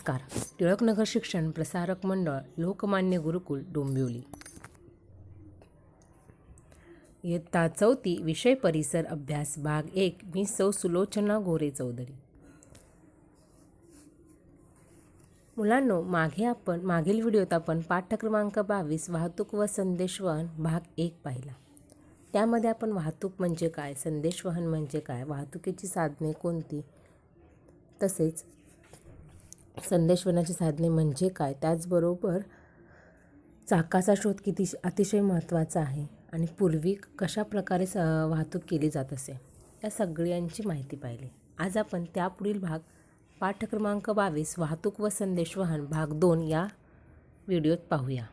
नमस्कार. टिळकनगर शिक्षण प्रसारक मंडळ, लोकमान्य गुरुकुल, डोंबिवली. इयत्ता 4 विषय परिसर अभ्यास भाग 1. मी सौ सुलोचना गोरे चौधरी. मुलांनो, मागील व्हिडिओत आपण पाठ क्रमांक 22 वाहतूक व संदेशवहन भाग 1 पाहिला. त्यामध्ये आपण वाहतूक म्हणजे काय, संदेशवहन म्हणजे काय, वाहतुकीची साधने कोणती, तसेच संदेशवहनाची साधने म्हणजे काय, त्याचबरोबर चाकाचा शोध किती अतिशय महत्त्वाचा आहे आणि पूर्वी कशा प्रकारे वाहतूक केली जात असे, या सगळ्यांची माहिती पाहिली. आज आपण त्यापुढील भाग पाठ क्रमांक 22 वाहतूक व संदेशवहन भाग 2 या व्हिडिओत पाहूया.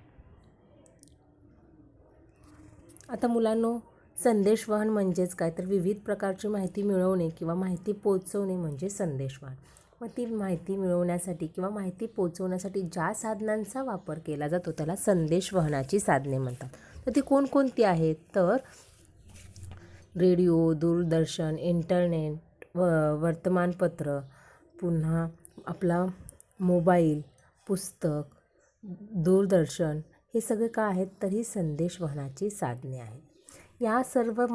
आता मुलांनो, संदेशवहन म्हणजेच काय, तर विविध प्रकारची माहिती मिळवणे किंवा माहिती पोहोचवणे म्हणजे संदेशवहन. मग ती माहिती मिळवण्यासाठी किंवा माहिती पोहोचवण्यासाठी ज्या साधनांचा वापर केला जातो त्याला संदेशवहनाची साधने म्हणतात. तर ती कोणकोणती आहेत, तर रेडिओ, दूरदर्शन, इंटरनेट, वर्तमानपत्र, पुन्हा आपला मोबाईल, पुस्तक, दूरदर्शन, हे सगळे काय आहेत, तर ही संदेशवहनाची साधने आहेत. या सर्व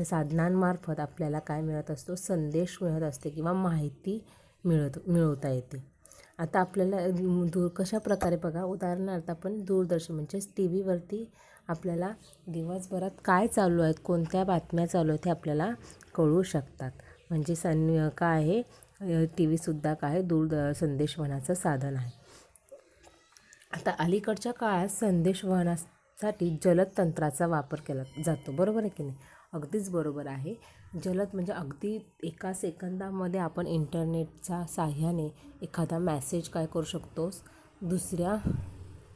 साधनांमार्फत आपल्याला काय मिळत असतो, संदेश मिळत असते किंवा माहिती मिळवता येते. आता आपल्याला कशा प्रकारे बघा, उदाहरणार्थ आपण दूरदर्शन म्हणजेच टी व्हीवरती आपल्याला दिवसभरात काय चालू आहेत, कोणत्या बातम्या चालू आहेत हे आपल्याला कळू शकतात. म्हणजे काय आहे, टी व्हीसुद्धा काय संदेशवहनाचं साधन आहे. आता अलीकडच्या काळात संदेशवहनासाठी जलद तंत्राचा वापर केला जातो, बरोबर आहे की नाही? अगदीच बरोबर आहे. जलद म्हणजे अगदी एका सेकंदामध्ये आपण इंटरनेटच्या साहाय्याने एखादा मेसेज काय करू शकतो, दुसऱ्या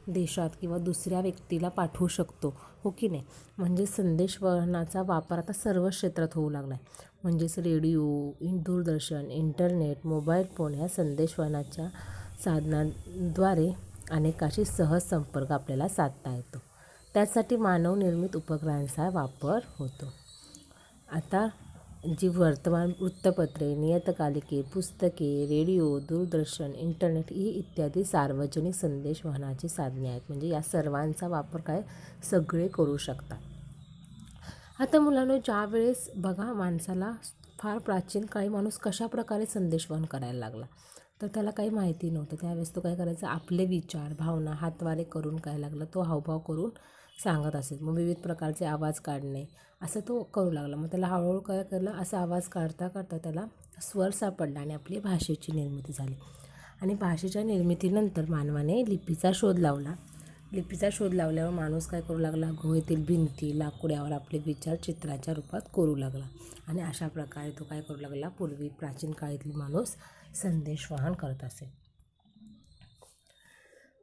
देशात किंवा दुसऱ्या व्यक्तीला पाठवू शकतो, हो की नाही? म्हणजे संदेशवहनाचा वापर आता सर्व क्षेत्रात होऊ लागला आहे. म्हणजेच रेडिओ, दूरदर्शन, इंटरनेट, मोबाईल फोन ह्या संदेशवहनाच्या साधनांद्वारे अनेकाशी सहज संपर्क आपल्याला साधता येतो. त्यासाठी मानवनिर्मित उपग्रहांचा वापर होतो. आता जी वर्तमान वृत्तपत्रे, नियतकालिके, पुस्तके, रेडिओ, दूरदर्शन, इंटरनेट ही इत्यादी सार्वजनिक संदेशवहनाची साधने आहेत. म्हणजे या सर्वांचा वापर काय सगळे करू शकतात. आता मुलांनो, ज्यावेळेस बघा माणसाला फार प्राचीन काळी माणूस कशा प्रकारे संदेशवहन करायला लागला, तर त्याला काही माहिती नव्हतं. त्यावेळेस तो काय करायचा, आपले विचार, भावना हातवारे करून काय लागला, तो हावभाव करून सांगत असेल. मग विविध प्रकारचे आवाज काढणे असं तो करू लागला. मग त्याला हळूहळू काय केलं, असा आवाज काढता काढता त्याला स्वर सापडला आणि आपली भाषेची निर्मिती झाली. आणि भाषेच्या निर्मितीनंतर मानवाने लिपीचा शोध लावला. लिपीचा शोध लावल्यावर माणूस काय करू लागला, गुहेतील भिंती, लाकूड्यावर आपले विचार चित्राच्या रूपात करू लागला. आणि अशा प्रकारे तो काय करू लागला, पूर्वी प्राचीन काळातील माणूस संदेशवहन करत असे.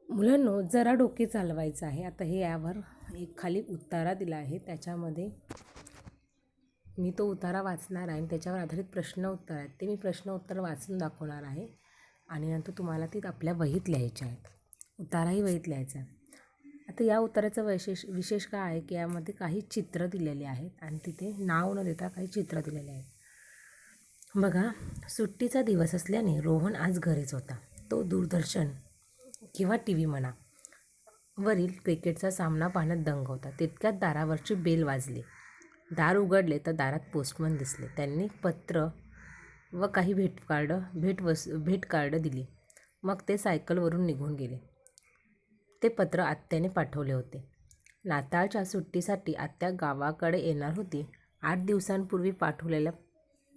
मुलांनो, जरा डोके चालवायचं आहे. आता हे यावर एक खाली उतारा दिला आहे, त्याच्यामध्ये मी तो उतारा वाचणार आहे आणि त्याच्यावर आधारित प्रश्न उत्तर आहेत. ते मी प्रश्न उत्तर वाचून दाखवणार आहे आणि नंतर तुम्हाला ती आपल्या वहीत लिहायच्या आहेत. उताराही वहीत लिहायचा आहे. आता या उताराचं विशेष काय आहे की यामध्ये काही चित्र दिलेले आहेत आणि तिथे नाव न देता काही चित्र दिलेले आहेत. बघा, सुट्टीचा दिवस असल्याने रोहन आज घरीच होता. तो दूरदर्शन किंवा टी व्ही म्हणा वरील क्रिकेटचा सामना पाहण्यात दंग होता. तितक्यात दारावरची बेल वाजली. दार उघडले तर दारात पोस्टमन दिसले. त्यांनी पत्र व काही भेट कार्ड दिली. मग ते सायकलवरून निघून गेले. ते पत्र आत्याने पाठवले होते. नाताळच्या सुट्टीसाठी आत्या गावाकडे येणार होती. 8 दिवसांपूर्वी पाठवलेल्या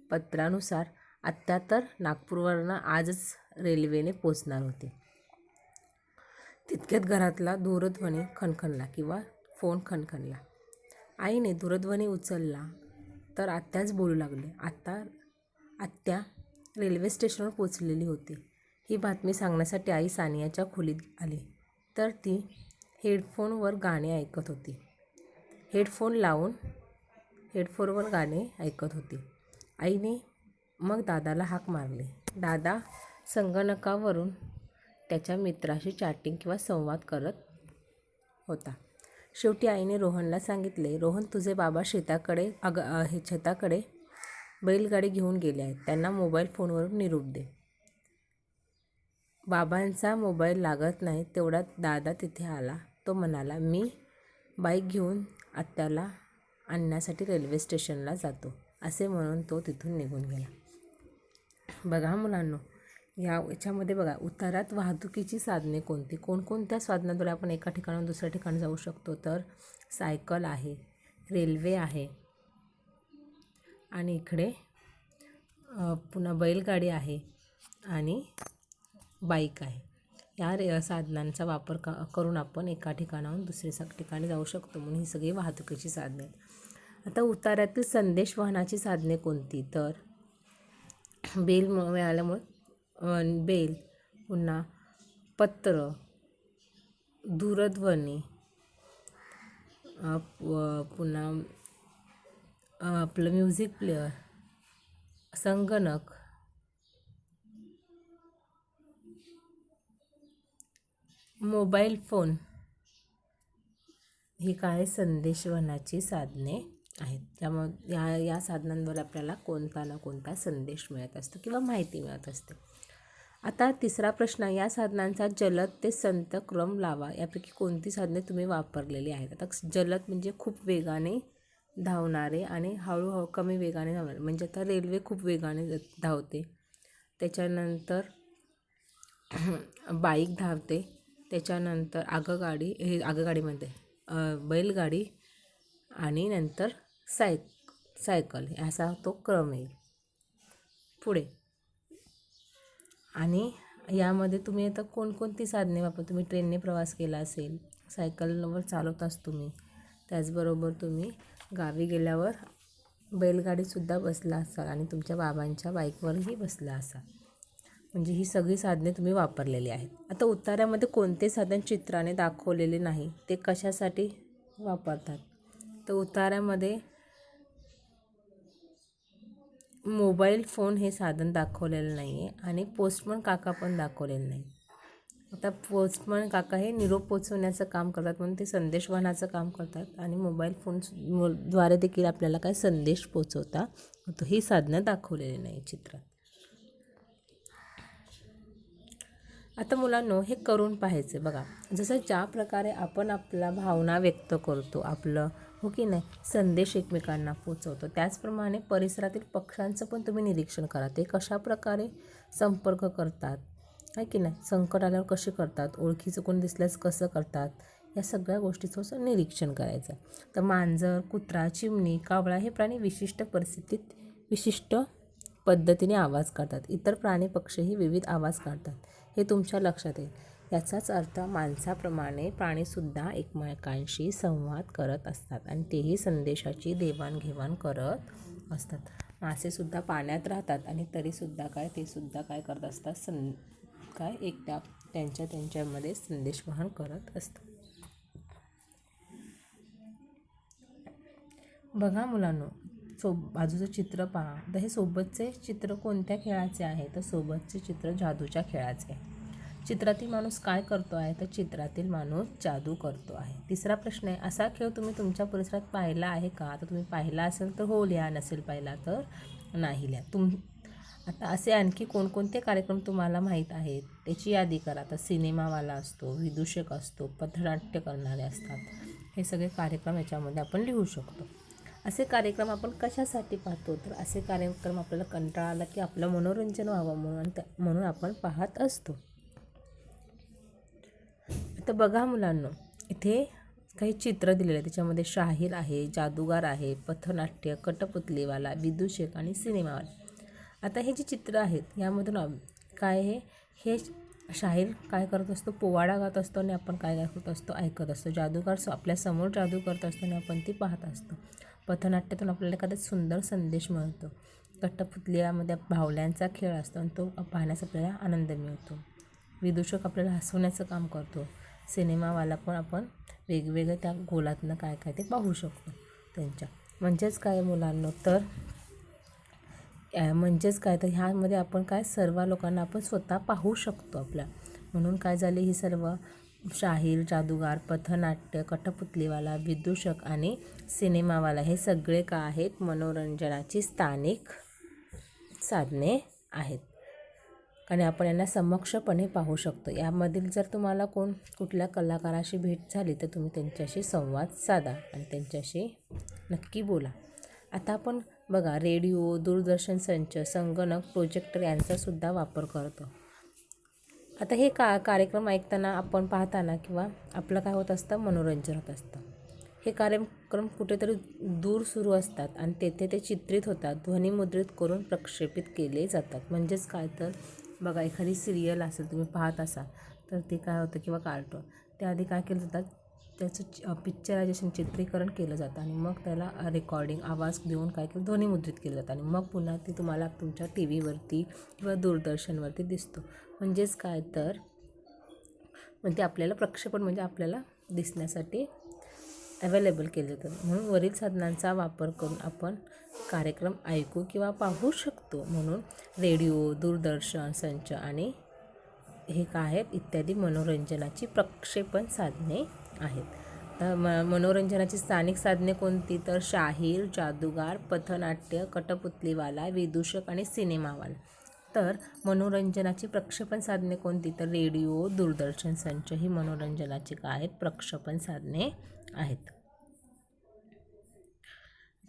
पत्रानुसार आत्या तर नागपूरवरून आजच रेल्वेने पोचणार होती. तितक्यात घरातला दूरध्वनी खणखणला किंवा फोन खणखणला. आईने दूरध्वनी उचलला तर आत्याच बोलू लागले. आत्या रेल्वे स्टेशनवर पोचलेली होती. ही बातमी सांगण्यासाठी आई सानियाच्या खोलीत आली तर ती हेडफोनवर गाणे ऐकत होती. हेडफोनवर गाणे ऐकत होती. आईने मग दादाला हाक मारली. दादा संगणकावरून त्याच्या मित्राशी चॅटिंग किंवा संवाद करत होता. शेवटी आईने रोहनला सांगितले, रोहन, तुझे बाबा शेताकडे बैलगाडी घेऊन गेले आहेत. त्यांना मोबाईल फोनवरून निरोप दे. बाबांचा मोबाईल लागत नाही तेवढ्यात दादा तिथे आला. तो म्हणाला, मी बाईक घेऊन आत्याला आणण्यासाठी रेल्वे स्टेशनला जातो. असे म्हणून तो तिथून निघून गेला. बघा मुलांनो, याच्यामध्ये बघा, उतारात वाहतुकीची साधने कोणती, कोणकोणत्या साधनाद्वारे आपण एका ठिकाणाहून दुसऱ्या ठिकाणी जाऊ शकतो. तर सायकल आहे, रेल्वे आहे, आणि इकडे पुन्हा बैलगाडी आहे आणि बाईक आहे. या साधनांचा वापर करून आपण एका ठिकाणाहून दुसऱ्या ठिकाणी जाऊ शकतो. म्हणून ही सगळी वाहतुकीची साधने आहेत. आता उतारातील संदेश वाहनाची साधने कोणती, तर बेल मिळाल्यामुळे बेल, पुन्हा पत्र, दूरध्वनी, पुन्हा आपलं म्युझिक प्लेअर, संगणक, मोबाईल फोन, ही काय संदेशवहनाची साधने आहेत. त्यामुळे या साधनांद्वारे आपल्याला कोणता ना कोणता संदेश मिळत असतो किंवा माहिती मिळत असते. आता तिसरा प्रश्न, या साधनांचा जलद ते संथ क्रम लावा. यापैकी कोणती साधने तुम्ही वापरलेली आहेत. आता जलद म्हणजे खूप वेगाने धावणारे आणि हळूहळू कमी वेगाने धावणारे. म्हणजे आता रेल्वे खूप वेगाने धावते, त्याच्यानंतर बाईक धावते, त्याच्यानंतर आगगाडीमध्ये बैलगाडी, आणि नंतर सायकल, असा तो क्रम येईल पुढे. आणि यामध्ये तुम्ही आता कोणकोणती साधने तुम्ही ट्रेनने प्रवास केला असेल, सायकलवर चालवताच तुम्ही, त्याचबरोबर तुम्ही गावी गेल्यावर बैलगाडीसुद्धा बसला असाल आणि तुमच्या बाबांच्या बाईकवरही बसला असाल. म्हणजे ही सगळी साधने तुम्ही वापरलेली आहेत. आता उतार्यामध्ये कोणते साधन चित्राने दाखवलेले नाही ते कशासाठी वापरतात, तर उतार्यामध्ये मोबाईल फोन हे साधन दाखवलेलं नाही आहे आणि पोस्टमन काका पण दाखवलेलं नाही. आता पोस्टमन काका हे निरोप पोचवण्याचं काम करतात, म्हणून ते संदेशवहनाचं काम करतात, आणि मोबाईल फोनद्वारे देखील आपल्याला काय संदेश पोचवता होतो. ही साधनं दाखवलेली नाही चित्रात. आता मुलांनो, हे करून पाहायचं. बघा, जसं ज्या प्रकारे आपण आपल्या भावना व्यक्त करतो, आपलं हो की नाही, संदेश एकमेकांना पोचवतो, त्याचप्रमाणे परिसरातील पक्ष्यांचं पण तुम्ही निरीक्षण करा. ते कशा प्रकारे संपर्क करतात, आहे की नाही, संकट आल्यावर कसे करतात, ओळखीचं कोण दिसल्यास कसं करतात, या सगळ्या गोष्टीचं निरीक्षण करायचं. तर मांजर, कुत्रा, चिमणी, कावळा हे प्राणी विशिष्ट परिस्थितीत विशिष्ट पद्धतीने आवाज काढतात. इतर प्राणी पक्षीही विविध आवाज काढतात, हे तुमच्या लक्षात येईल. याचाच अर्थ माणसाप्रमाणे प्राणीसुद्धा एकमेकांशी संवाद करत असतात आणि तेही संदेशाची देवाणघेवाण करत असतात. मासेसुद्धा पाण्यात राहतात आणि तरीसुद्धा ते सुद्धा काय करत असतात, त्यांच्यामध्ये संदेशवहन करत असतात. बघा मुलांनो, बाजूचं चित्र पहा. तर हे सोबतचे चित्र कोणत्या खेळाचे आहे, तर सोबतचे चित्र जादूच्या खेळाचे आहे. चित्रातील माणूस काय करतो आहे, तर चित्रातील माणूस जादू करतो आहे. तिसरा प्रश्न आहे, असा खेळ तुम्ही तुमच्या परिसरात पाहिला आहे का, तर तुम्ही पाहिला असेल तर हो लिहा, नसेल पाहिला तर नाही लिहा. आता असे आणखी कोणकोणते कार्यक्रम तुम्हाला माहीत आहेत त्याची यादी करा. तर सिनेमावाला असतो, विदूषक असतो, पथनाट्य करणारे असतात, हे सगळे कार्यक्रम याच्यामध्ये आपण लिहू शकतो. असे कार्यक्रम आपण कशासाठी पाहतो, तर असे कार्यक्रम आपल्याला कंटाळा आला की आपलं मनोरंजन व्हावं म्हणून आपण पाहत असतो. तर बघा मुलांनो, इथे काही चित्र दिलेले आहे. त्याच्यामध्ये शाहीर आहे, जादूगार आहे, पथनाट्य, कठपुतलीवाला, विदूषक आणि सिनेमावाला. आता हे जे चित्र आहेत यामधून काय हे शाहीर काय करत असतो, पोवाडा गात असतो आणि आपण काय करत असतो, ऐकत असतो. जादूगार आपल्यासमोर जादू करत असतो आणि आपण ती पाहत असतो. पथनाट्यातून आपल्याला एखादा सुंदर संदेश मिळतो. कठपुतलीमध्ये बाहुल्यांचा खेळ असतो आणि तो पाहण्याचा आपल्याला आनंद मिळतो. विदूषक आपल्याला हसवण्याचं काम करतो. सिनेमावाला पण आपण वेगवेगळ्या त्या गोलातनं काय ते पाहू शकतो त्यांच्या. म्हणजेच काय मुलांनो, तर तर ह्यामध्ये आपण सर्व लोकांना आपण स्वतः पाहू शकतो आपल्या. म्हणून काय झाले, ही सर्व शाहीर, जादूगार, पथनाट्य, कठपुतलीवाला, विदूषक आणि सिनेमावाला हे सगळे काय आहेत, मनोरंजनाची स्थानिक साधने आहेत. आणि आपण यांना समक्षपणे पाहू शकतो. यामधील जर तुम्हाला कुठल्या कलाकाराशी भेट झाली तर तुम्ही त्यांच्याशी संवाद साधा आणि त्यांच्याशी नक्की बोला. आता आपण बघा रेडिओ, दूरदर्शन संच, संगणक, प्रोजेक्टर यांचासुद्धा वापर करतो. आता हे कार्यक्रम ऐकताना आपण पाहताना किंवा आपलं काय होत असतं, मनोरंजन होत असतं. हे कार्यक्रम कुठेतरी दूर सुरू असतात आणि तेथे ते चित्रित होतात, ध्वनिमुद्रित करून प्रक्षेपित केले जातात. म्हणजेच काय तर बघा एखादी सिरियल असेल तुम्ही पाहत असाल तर ते काय होतं किंवा कार्टून त्याआधी काय केलं जातात, त्याचं पिक्चरायझेशन चित्रीकरण केलं जातं आणि मग त्याला रेकॉर्डिंग आवाज देऊन काय केलं ध्वनिमुद्रित केलं जातं आणि मग पुन्हा ते तुम्हाला तुमच्या टी व्हीवरती किंवा दूरदर्शनवरती दिसतो. म्हणजेच काय तर म्हणजे आपल्याला प्रक्षेपण म्हणजे आपल्याला दिसण्यासाठी अवेलेबल केले जातात. म्हणून वरील साधनांचा वापर करून आपण कार्यक्रम ऐकू किंवा पाहू शकतो. म्हणून रेडिओ, दूरदर्शन संच आणि हे काय आहेत इत्यादी मनोरंजनाची प्रक्षेपण साधने आहेत. तर मनोरंजनाची स्थानिक साधने कोणती तर शाहीर, जादूगार, पथनाट्य, कठपुतलीवाला, विदूषक आणि सिनेमावाला. तर मनोरंजनाची प्रक्षेपण साधने कोणती तर रेडिओ, दूरदर्शन संच ही मनोरंजनाची काय आहेत प्रक्षेपण साधने आहेत.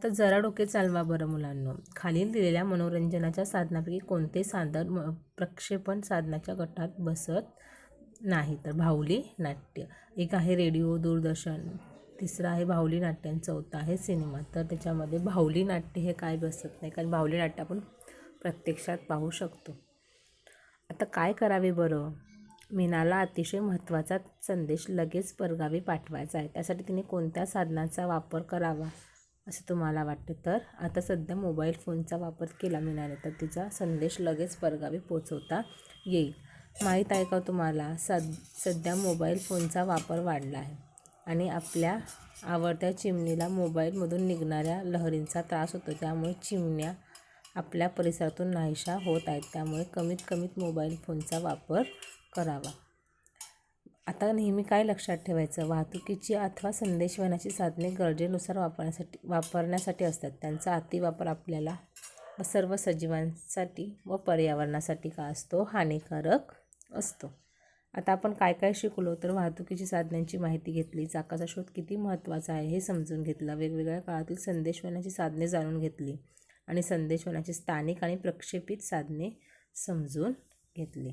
तर जरा डोके चालवा बरं मुलांनो. खालील दिलेल्या मनोरंजनाच्या साधनापैकी कोणते साधन प्रक्षेपण साधनाच्या गटात बसत नाही तर बाहुली नाट्य. एक आहे रेडिओ, दूरदर्शन, तिसरं आहे बाहुली नाट्य आणि चौथं आहे सिनेमा. तर त्याच्यामध्ये बाहुली नाट्य हे काय बसत नाही, कारण बाहुली नाट्य आपण प्रत्यक्षात पाहू शकतो. आता काय करावे बरं? मीनाला अतिशय महत्त्वाचा संदेश लगेच परगावी पाठवायचा आहे. त्यासाठी तिने कोणत्या साधनाचा वापर करावा असं तुम्हाला वाटतं? तर आता सध्या मोबाईल फोनचा वापर केला मीनाने तर तिचा संदेश लगेच परगावी पोचवता येईल. माहीत आहे का तुम्हाला सध्या मोबाईल फोनचा वापर वाढला आहे आणि आपल्या आवडत्या चिमणीला मोबाईलमधून निघणाऱ्या लहरींचा त्रास होतो. त्यामुळे चिमण्या आपल्या परिसरातून नाहीशा होत आहेत. त्यामुळे कमीत मोबाईल फोनचा वापर करावा. आता नेहमी काय लक्षात ठेवायचं, वाहतुकीची अथवा संदेशवहनाची साधने गरजेनुसार वापरण्यासाठी असतात. त्यांचा अतिवापर आपल्याला व सर्व सजीवांसाठी व पर्यावरणासाठी काय असतो हानिकारक असतो. आता आपण काय काय शिकलो तर वाहतुकीची साधनांची माहिती घेतली, चाकाचा शोध किती महत्त्वाचा आहे हे समजून घेतलं, वेगवेगळ्या काळातील संदेशवहनाची साधने जाणून घेतली आणि संदेशवहनाची स्थानिक आणि प्रक्षेपित साधने समजून घेतली.